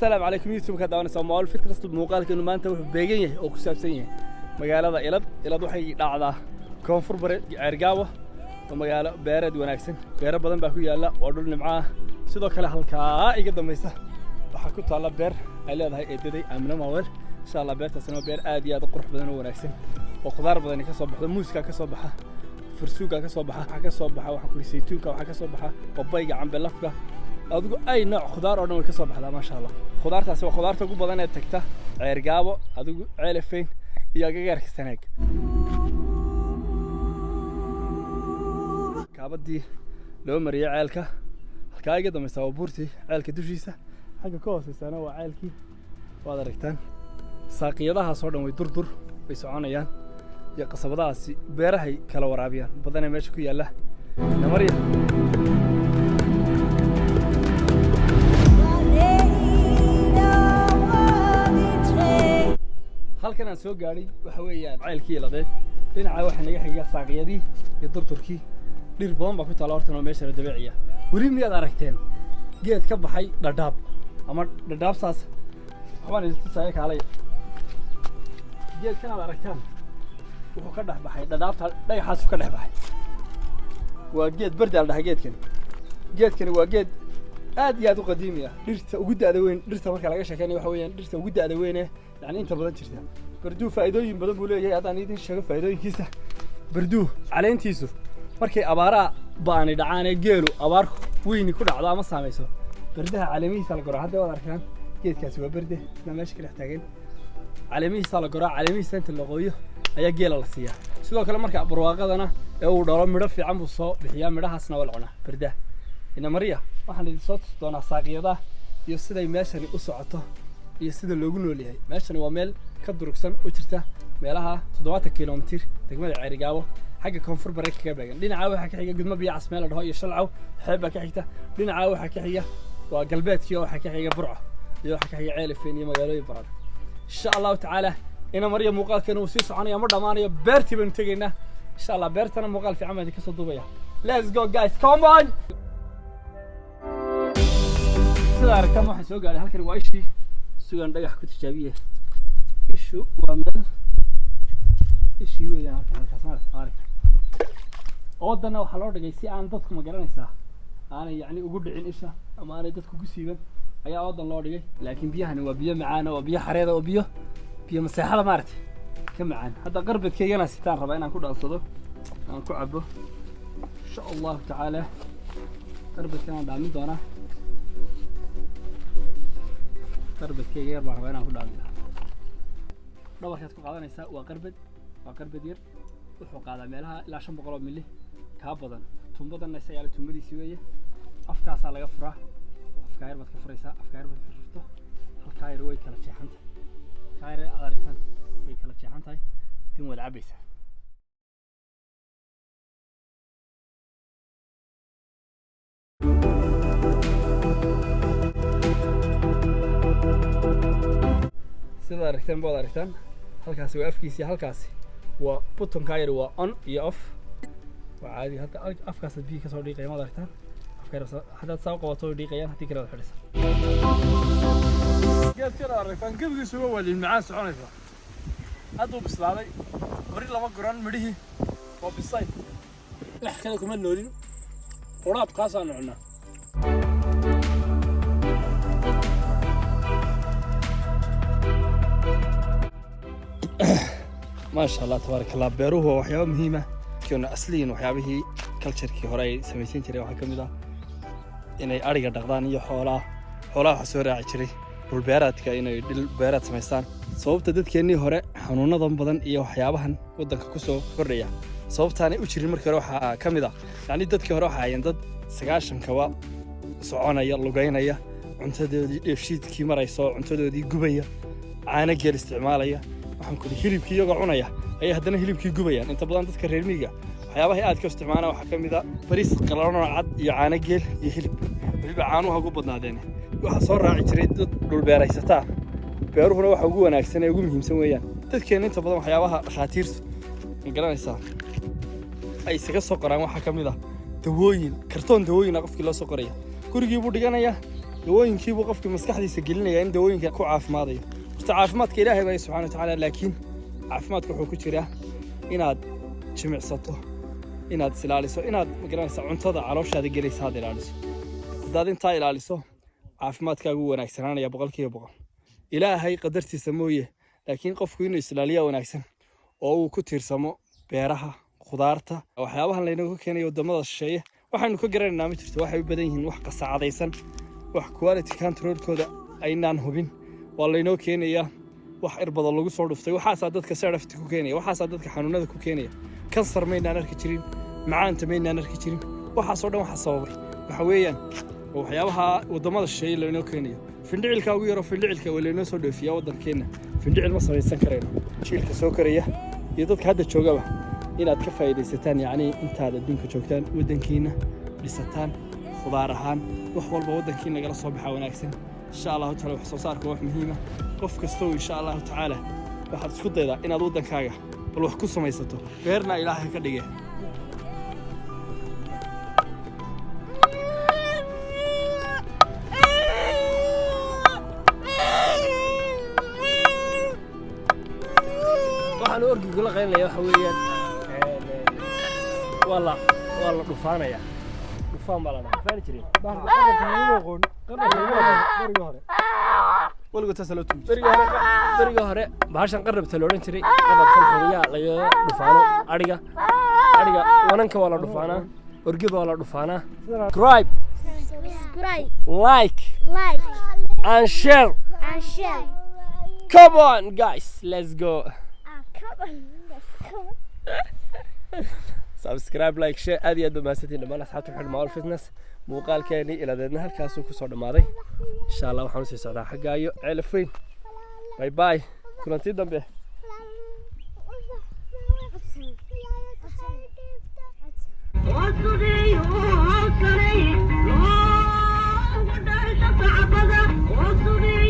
السلام عليكم يوتيوب كداون سومال فكرة الموقال إنه ما أنت بيجيه أو كسبسينه مقالة إلى وحي دعدا كونفور عرقاوة ومقالة بارد وناكسن بارد بدن باكو يلا ودول معاه sidoo kale halka iga dambaysa waxa ku taala beer ay leedahay eedaday amna mawal insha Allah beertaasna beer aad iyo aad u qurux badan oo wanaagsan oo khudaar badan ka soo baxdo muuska ka soo baxa fursuuga ka soo baxa waxa ku saytuunka waxa ka soo baxa babayga cambe lafka adigu ay nooc khudaar oo dhan way ka soo baxdaa ma sha Allah khudaartaasi waa khudaarta ugu badan ee tagta ceergaabo adigu ceelafeen iyo agagaarka sanaag kaabadii loo mariyay ceelka كايجا دم يسوي بورتي عيل كدوشيسة حاجة كويسة أنا وعيلكي وهذا ركتان ساقيضها صورنا ويدردر بيسوعنا يان يا قصبضها بيرهي كلا ورابيان بدنا ماشي كي يلا نمريا هل كنا نسوق جاري وحويان عيلكي لضيت لين عاوح نجح ساقيدي يدردركي dhir badan baa ku taala horta oo meesha dabiiciya wari miyaad aragteen geed ka baxay dhadhaab ama dhadhaabsaas waxaan isticmaalay kaalay geed kana aragtaan wuxuu ka dhaxbaxay dhadhaabta dhagaxaas ka dhaxbaxay waa geed bardaal dhahay geedkani waa geed aad iyo aad u qadiimi ah dhirta ugu daada weyn dhirta marka laga sheekaynayo waxa weeyaan dhirta ugu daada weyn yani inta badan jirta barduu faa'iidooyin badan buu leeyahay hadaan idin sheego faa'iidooyinkiisa barduu caleentiisu markay abaara baani dhacaan geelu abaar weyn ku dhacdo ama saameyso bardaha caleemihiisa la goro hadda wad arkaan geedkaasi waa barde na meesha ka taagan caleemihiisa la goro caleemihiisa inta la qooyo ayaa geela la siiyaa sidoo kale marka barwaaqadana ee uu dhalo midho fiican buu soo bixiyaa midhahaasna wal cuna bardaha ina mariya waxaan idin soo tusi doonaa saaqiyada iyo siday meeshani u socoto iyo sida loogu nool yahay meeshani waa meel ka durugsan u jirta meelaha 70 kiiloomitir degmada Ceerigaabo حاجة كونفور بريك كباجن دينا عاوي حكي حاجة قد ما بيع اسماء اللي هو يشلعوا حبة كحكته دينا عاوي حكي حاجة وقلبات كيو حكي حاجة برعة يو حكي حاجة عيلة فين يمقالوا يبرد إن شاء الله تعالى إنا مريم مقال كانوا وسيس عني مرة ماني بيرتي بنتجينا إن شاء الله بيرتنا مقال في عمل كسر دبي let's go guys come on سلار كم واحد سوق على هالكل وايشي سوق عندك حكي تجابيه إيشو وعمل إيش يو يعني هالكسر عارف ودنا waxa loo dhigay si aan dadku ma garanaysaa aanay yani ugu dhicin isha ama aanay dadku ku siiban ayaa wadan loo dhigay laakiin biyahani waa biyo macaan oo biyo xareeda oo biyo masaxada maartay ka macaan hadda qarbadkeygana sitaan raba inaan ku dhaalsado aan ku cabo insha Allah taala qarbadkana dhaamin doona qarbadkeyga baa raba inaan ku dhaalsado dhabarkaad ku qaadanaysaa waa qarbad yar wuxuu qaadaa meelaha ilaa 500 milli ka badan tumbadan isaga tumbadiisi weeye afkaasa laga furaa afka yar baad ka furaysaa afka yar baad ka furto halka yar way kala jeexanta kaayre adartan way kala jeexantahay tin wada cabaysa sida aragtan halkaasi waa afkiisa halkaasi وبوتون كاير وان يا اوف وعادي حتى افكاس دي كسو دقيقه ما درتان افكار حتى ساق وتو دقيقه هدي كلا خلص قال كده عرفان قبل سو ولي معاه سعنيسا هادو بسلالي وري لما قران مدهي وبسايد احكي لكم النورين قراب قاسا نعنا ما شاء الله تبارك الله بيروه وحياه مهمه كنا اصليين وحيابه كلتشركي هوراي سميسين جيري waxa kamid ah inay ariga dhaqdaan iyo xoolaha soo raaci jiray dhul beeradka inay dhul beerad sameystaan sababta dadkeenii hore xanuunadan badan iyo waxyaabahan wadanka ku soo kordhaya sababtaanay u jirin markii hore waxa kamid ah yani dadkii hore waxa ayeen dad 90 kaba soconaya lugaynaya cuntadoodii dheefshiidkii marayso cuntadoodii gubaya caana geel isticmaalaya waxaan ku hilibkii iyaga cunaya ay haddana hilibkii gubayaan inta badan dadka reer miyiga waxyaabaha aad ka isticmaalana waxa kamid ah bariis qalalan oo cad iyo caana geel iyo hilib waliba caanuhu ugu badnaadeen waxa soo raaci jiray dad dhul beeraysata beeruhuna waxa ugu wanaagsan ee ugu muhiimsan weeyaan dadkeen inta badan waxyaabaha dhakhaatiirtu garanaysaa ay isaga soo qoraan waxa kamid ah dawooyin kartoon dawooyin qofkii loo soo qoraya gurigii buu dhiganayaa dawooyinkii buu qofkii maskaxdiisa gelinaya in dawooyinka ku caafimaadayo horta caafimaadka ilaahay baa subxaanahu wa tacaala laakiin caafimaadka wuxuu ku jiraa inaad jimicsato inaad ilaaliso inaad magaranaysa cuntada calooshaada gelaysa aad ilaaliso haddaad intaa ilaaliso caafimaadkaagu wanaagsanaanaya 100% ilaahay qadartiisa mooye laakiin qofku inuu islaaliyo wanaagsan oo uu ku tiirsamo beeraha khudaarta waxyaabahan laynagu keenayo wadamada shisheeye waxaanu ka garanaynaa ma jirto waxay u badan yihiin wax qasaacadaysan wax quality control-kooda aynaan hubin waa laynoo keenayaa wax irbada lagu soo dhuftay waxaasaa dadka sarafti ku keenaya waxaasaa dadka xanuunada ku keenaya kansar maynaan arki jirin macaanta maynaan arki jirin waxaasoo dhan waxa sababay waxa weeyaan waxyaabaha wadamada shisheeye laynoo keenayo findhicilka ugu yaro findhicilka waa laynoo soo dhoofiyaa waddankeena findhicil ma samaysan karayno jiilka soo karaya iyo dadka hadda joogaba inaad ka faa'iidaysataan yacni intaad adduunka joogtaan waddankiina dhisataan khudaar ahaan wax walba waddankiina nagala soo baxaa wanaagsan insha allahu tacaala wax soo saarka wax muhiima qof kastoo insha allahu tacaala waxaad isku daydaa inaad waddankaaga bal wax ku samaysato beerna ilaahay ka dhigay waxaan orgiga la qaynaya waxa weeyaan wala dhufaanaya dhufaan baa la dhaafaan jiray waliga tasalootu bariga hore baashan qarabta loo oran jiray qarabtan xiriya laga dhufaano ariga wananka waa la dhufaanaa orgida waa la dhufaanaa subscribe like and share come on guys let's go subscribe like share aad iyo aad u mahadsantiin dhammaan asxaabta xidhma all fitness muuqaalkeeni iladeedna halkaasuu ku soo dhammaaday insha allah waxaan usii socdaa xaggaayo ceelafweyn bye bye kulantii dambe وصدي